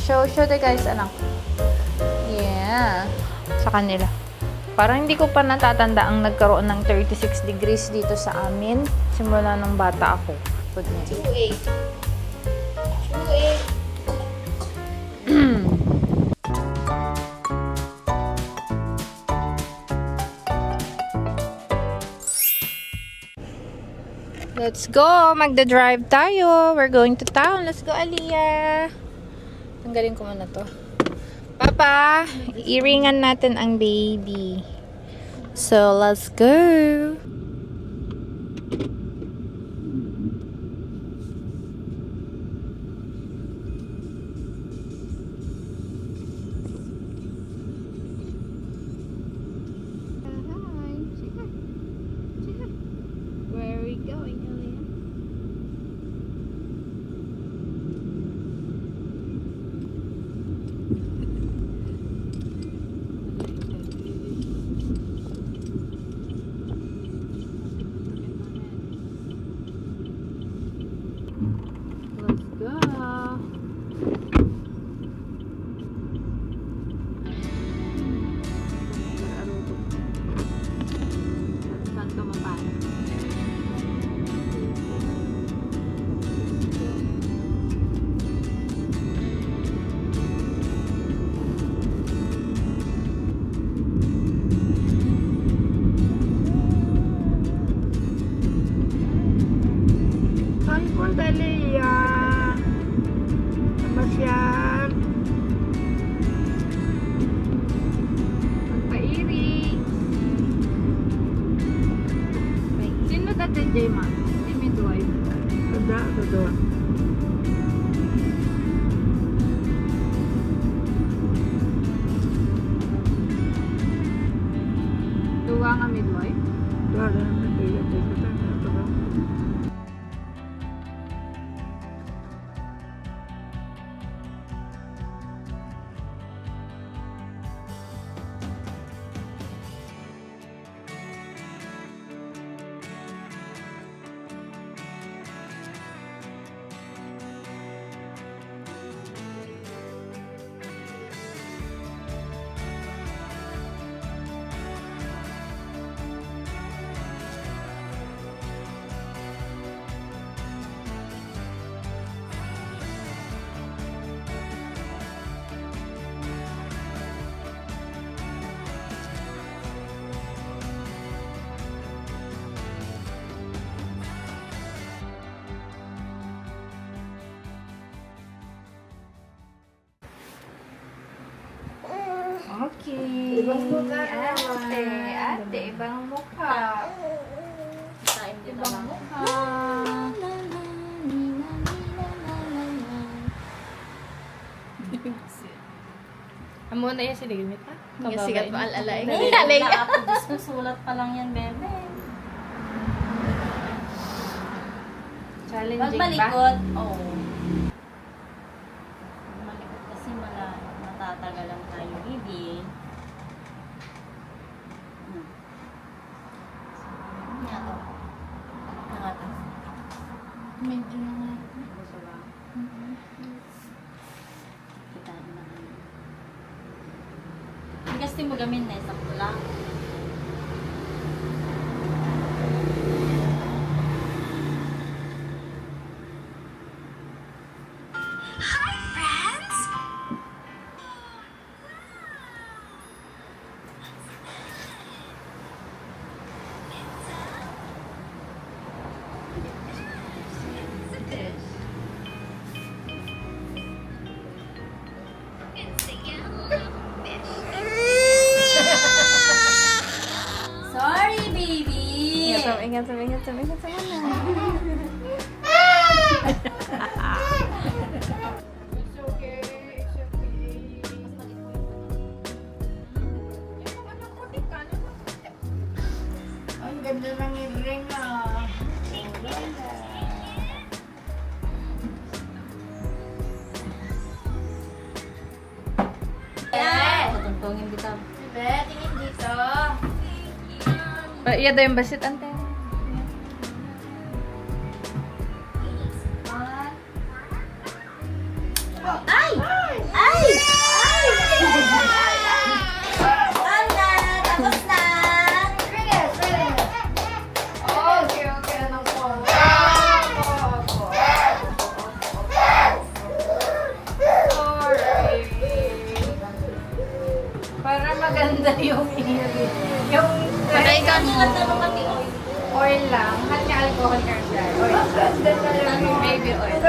Show the guys, anak. Yeah. Sa kanila. Parang hindi ko pa natatanda ang nagkaroon ng 36 degrees dito sa amin. Simula nung bata ako. Pag 2-8. 2-8. Let's go! Magda-drive tayo. We're going to town. Let's go, Aliyah. Tanggalin ko muna to. Papa, iringan natin ang baby. So, let's go! Where are we going, Aliyah? Let's go. Saan ka mapasok? Saan po dali yan? Masyal. Magpairing. Sino dati, Jayma? Si midwife. Ada. Tuwa nga midwife? Ada. Okay. Ibang mukha Ate, ibang mukha. Ibang mukha. Amo na yan siligmit ha? Yung sigat pa alalay. Galing ako. Diyos ko, sulat pa lang yan, bebe. Challenging Pag ba? malikot, oo. Malikot kasi matatagalan tayo, baby. Nga to. Nga to. Medyo na. Gusto ba? Kita na. Hindi kasi mo gamin na sakto lang. Sorry, baby! Ingat sama na. It's okay. Ang ganda ng ring ah. Tutungtungin kita. Be, tingin dito. Iya daw yung basit, ante. Ay! maganda yung earring. Yung Patay ka mo, oil lang. Mahal niya alcohol ka siya. Oil. Baby oil.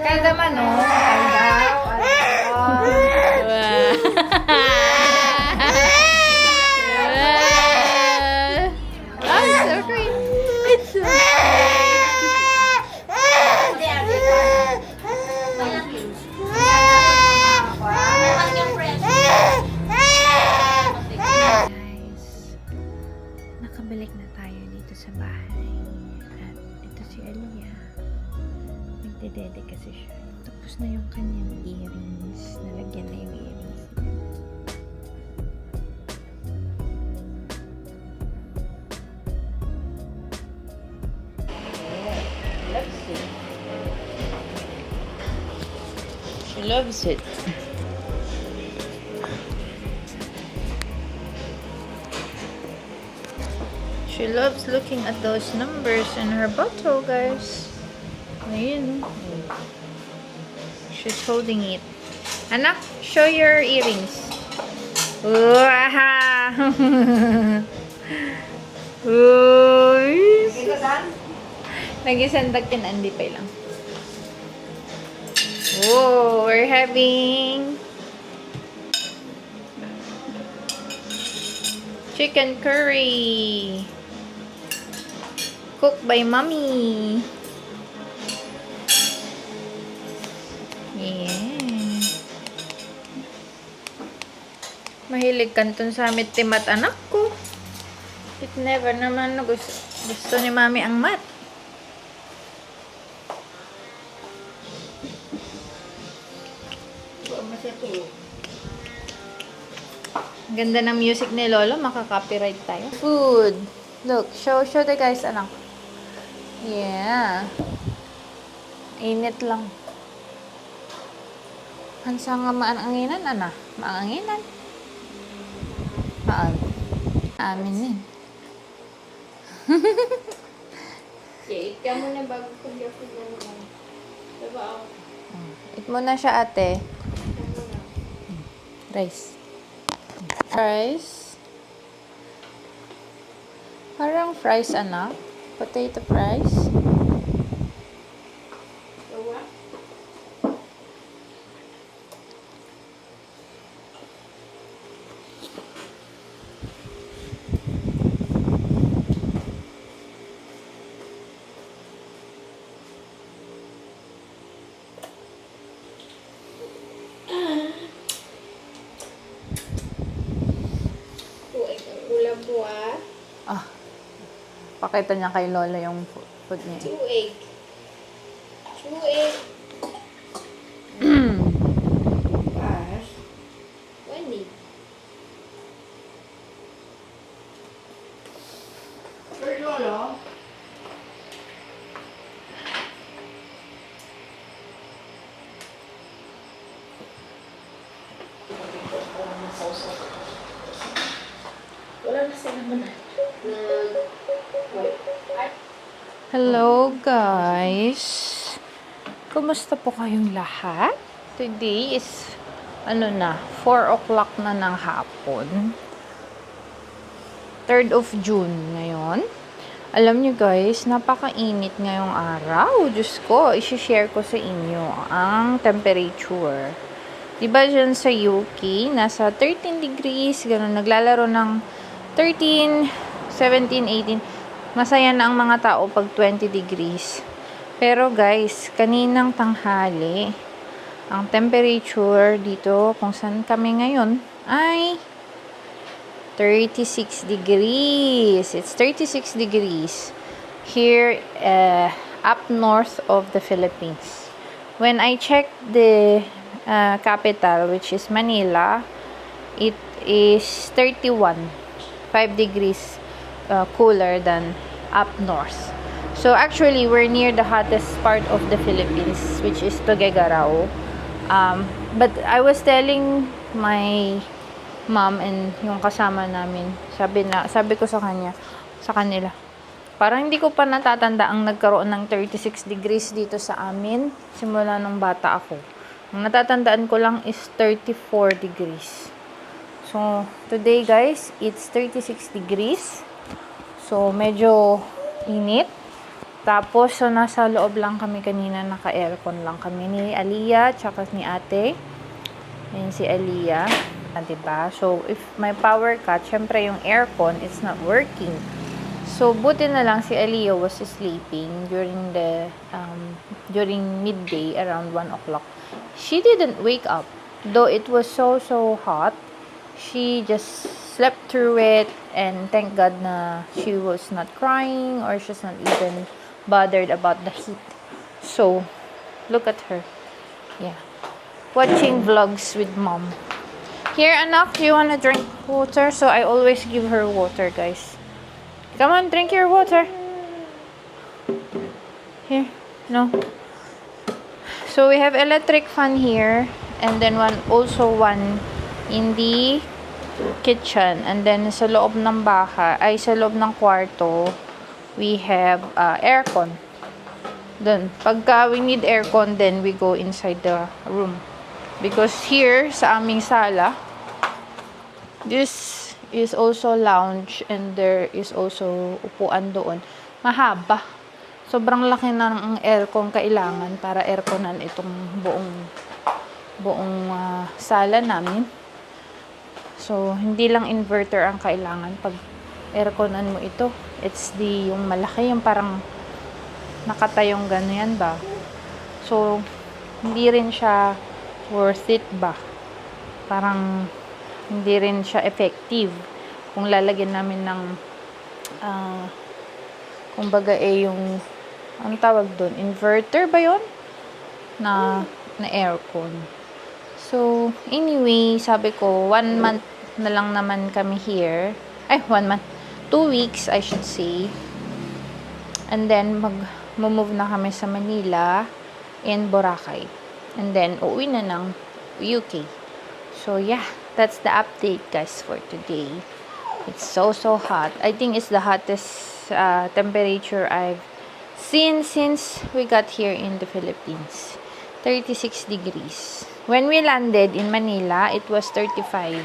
Kaya naman, no? Oh, so great. It's so Guys, nakabalik na tayo dito sa bahay. At ito si Aliyah. Nagdedede kasi siya. Tapos na yung kanyang earrings. Nalagyan na yung earrings niya. She loves it. She loves looking at those numbers in her bottle, guys. Ayun. She's holding it. Anak, show your earrings. Wow! Uy! Nagisandag ka na, hindi pa lang. Oh, we're having chicken curry. Cooked by mommy. Yeah. Mahilig kanton sa amit timat anak ko. It never naman gusto ni mami ang mat. Ganda ng music ni Lolo, makaka-copyright tayo. Food. Look, show the guys anak. Yeah. Init lang. Hansa nga maananginan, ana? Maanginan. Maan. Amin eh. Okay, ikaw muna bago pag-yapin na naman. Diba ako? Eat mo na siya, ate. Rice. Rice. Parang fries, anak. Potato fries. Diba? Ulam po Ah. Pakita niya kay Lola yung food niya. 2 egg. 2 egg. Gosh. Wendy. Lolo. Wala na sila naman. Hello, guys. Kumusta po kayong lahat? Today is, 4 o'clock na ng hapon. 3rd of June ngayon. Alam nyo guys, napakainit ngayong araw. Diyos ko, isi-share ko sa inyo ang temperature. Diba dyan sa UK, nasa 13 degrees, ganun, naglalaro ng 13, 17, 18. Masaya na ang mga tao pag 20 degrees. Pero guys, kaninang tanghali, ang temperature dito, kung saan kami ngayon, ay 36 degrees. It's 36 degrees here up north of the Philippines. When I checked the capital, which is Manila, it is 31, 5 degrees cooler than up north. So actually, we're near the hottest part of the Philippines, which is Tuguegarao. But I was telling my mom and yung kasama namin, sabi ko sa kanila, parang hindi ko pa natatanda ang nagkaroon ng 36 degrees dito sa amin simula nung bata ako. Ang natatandaan ko lang is 34 degrees. So, today guys, it's 36 degrees. So, medyo init. Tapos, so nasa loob lang kami kanina, naka-aircon lang kami ni Aliyah, tsaka ni ate. Ayan si Aliyah. Diba? So, if may power cut, syempre yung aircon, it's not working. So, buti na lang si Aliyah was sleeping during midday, around 1 o'clock. She didn't wake up. Though it was so hot, she just slept through it, and thank God na she was not crying or she's not even bothered about the heat. So, look at her. Yeah. Watching vlogs with mom. Here, anak, do you wanna drink water? So, I always give her water, guys. Come on, drink your water. Here. No. So, we have electric fan here. And then, one in the kitchen. And then, sa loob ng bahay, sa loob ng kwarto, we have aircon. Then, pagka we need aircon, then we go inside the room. Because here, sa aming sala, this is also lounge and there is also upuan doon. Mahaba. Sobrang laki na ng aircon kailangan para airconan itong buong sala namin. So, hindi lang inverter ang kailangan pag airconan mo ito. It's yung malaki, yung parang nakatayong ganyan ba. So, hindi rin siya worth it ba. Parang hindi rin siya effective kung lalagyan namin ng kumbaga yung ang tawag doon, inverter ba yon na aircon. So, anyway, sabi ko, 1 month na lang naman kami here. 1 month. 2 weeks, I should say. And then, mag-move na kami sa Manila and Boracay. And then, uuwi na ng UK. So, yeah. That's the update, guys, for today. It's so hot. I think it's the hottest temperature I've seen since we got here in the Philippines. 36 degrees. When we landed in Manila, it was 35.